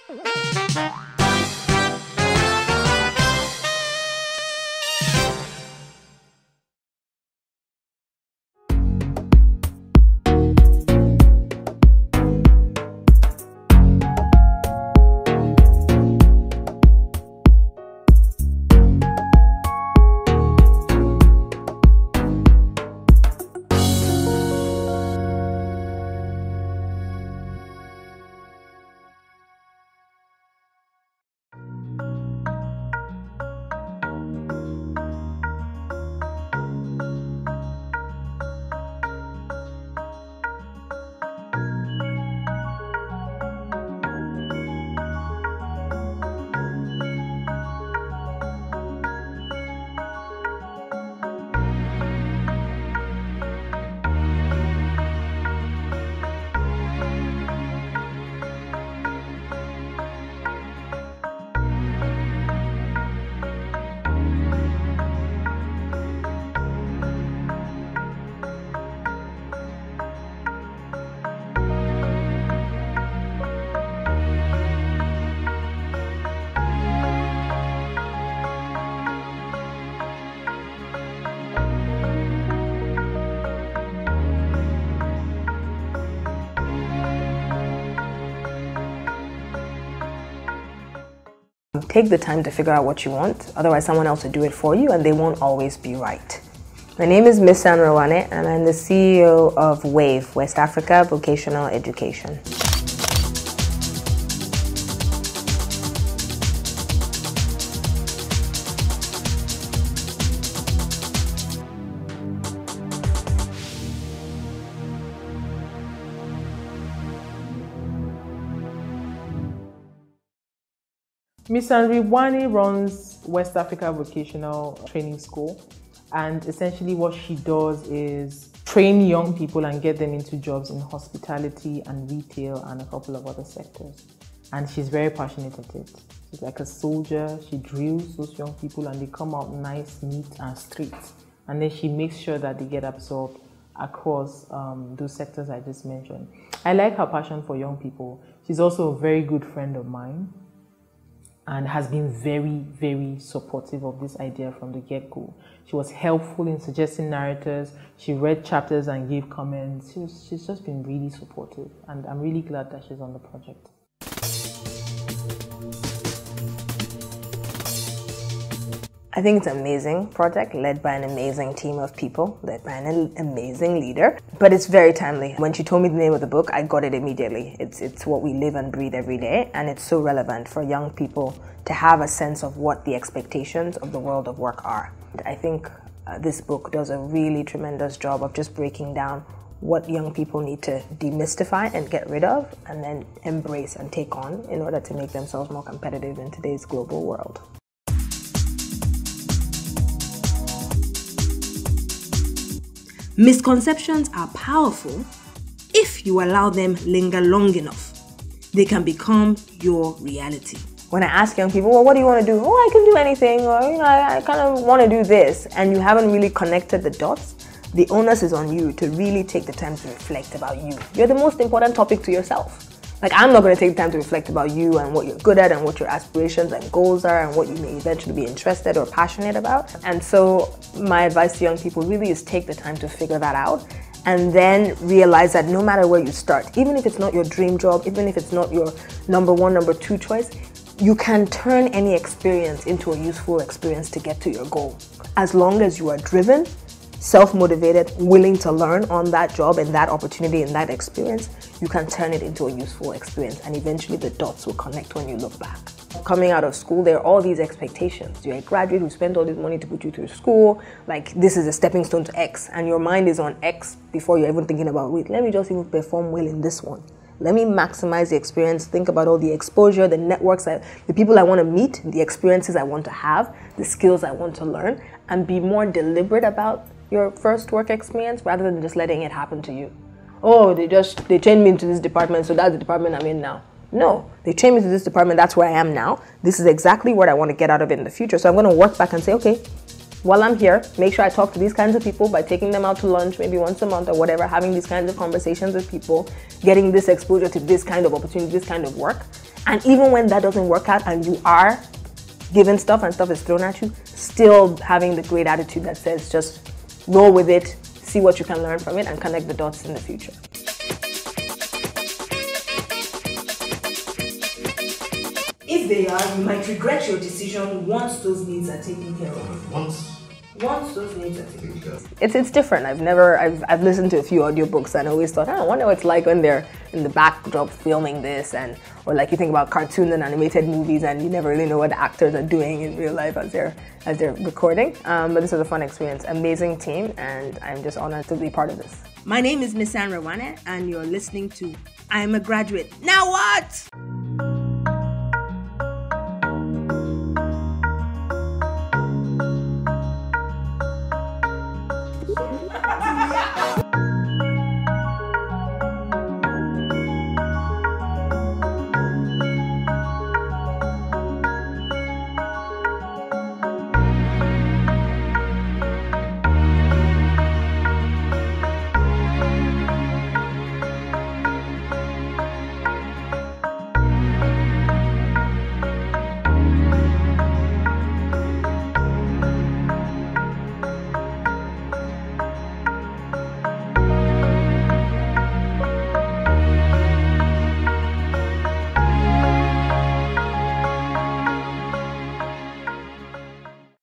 Take the time to figure out what you want, otherwise someone else will do it for you and they won't always be right. My name is Misan Rewane and I'm the CEO of WAVE, West Africa Vocational Education. Misan Rewane runs West Africa Vocational Training School, and essentially what she does is train young people and get them into jobs in hospitality and retail and a couple of other sectors. And she's very passionate at it. She's like a soldier. She drills those young people and they come out nice, neat and straight. And then she makes sure that they get absorbed across those sectors I just mentioned. I like her passion for young people. She's also a very good friend of mine, and has been very, very supportive of this idea from the get-go. She was helpful in suggesting narratives. She read chapters and gave comments. She's just been really supportive, and I'm really glad that she's on the project. I think it's an amazing project led by an amazing team of people, led by an amazing leader, but it's very timely. When she told me the name of the book, I got it immediately. It's what we live and breathe every day, and it's so relevant for young people to have a sense of what the expectations of the world of work are. I think this book does a really tremendous job of just breaking down what young people need to demystify and get rid of, and then embrace and take on in order to make themselves more competitive in today's global world. Misconceptions are powerful if you allow them linger long enough. They can become your reality. When I ask young people, well, what do you want to do? Oh, I can do anything, or I kind of want to do this, and you haven't really connected the dots, the onus is on you to really take the time to reflect about you. You're the most important topic to yourself. Like, I'm not going to take the time to reflect about you and what you're good at and what your aspirations and goals are and what you may eventually be interested or passionate about. And so my advice to young people really is take the time to figure that out, and then realize that no matter where you start, even if it's not your dream job, even if it's not your number one, number two choice, you can turn any experience into a useful experience to get to your goal. As long as you are driven, self-motivated, willing to learn on that job and that opportunity and that experience, you can turn it into a useful experience, and eventually the dots will connect when you look back. Coming out of school, there are all these expectations. You're a graduate who spent all this money to put you through school, like this is a stepping stone to X, and your mind is on X before you're even thinking about, wait, let me just even perform well in this one. Let me maximize the experience, think about all the exposure, the networks, the people I want to meet, the experiences I want to have, the skills I want to learn, and be more deliberate about your first work experience rather than just letting it happen to you. Oh, they trained me into this department, so that's the department I'm in now. No, they trained me to this department, that's where I am now. This is exactly what I want to get out of it in the future. So I'm going to work back and say, okay, while I'm here, make sure I talk to these kinds of people by taking them out to lunch maybe once a month or whatever, having these kinds of conversations with people, getting this exposure to this kind of opportunity, this kind of work. And even when that doesn't work out and you are given stuff and stuff is thrown at you, still having the great attitude that says just roll with it, see what you can learn from it, and connect the dots in the future. If they are, you might regret your decision once those needs are taken care of. Once those needs are taken care of. It's different. I've listened to a few audiobooks and I always thought, I wonder what it's like when they're in the backdrop filming this, or like you think about cartoons and animated movies and you never really know what the actors are doing in real life as they're recording. But this was a fun experience. Amazing team, and I'm just honored to be part of this. My name is Misan Rewane and you're listening to I'm a Graduate. Now what?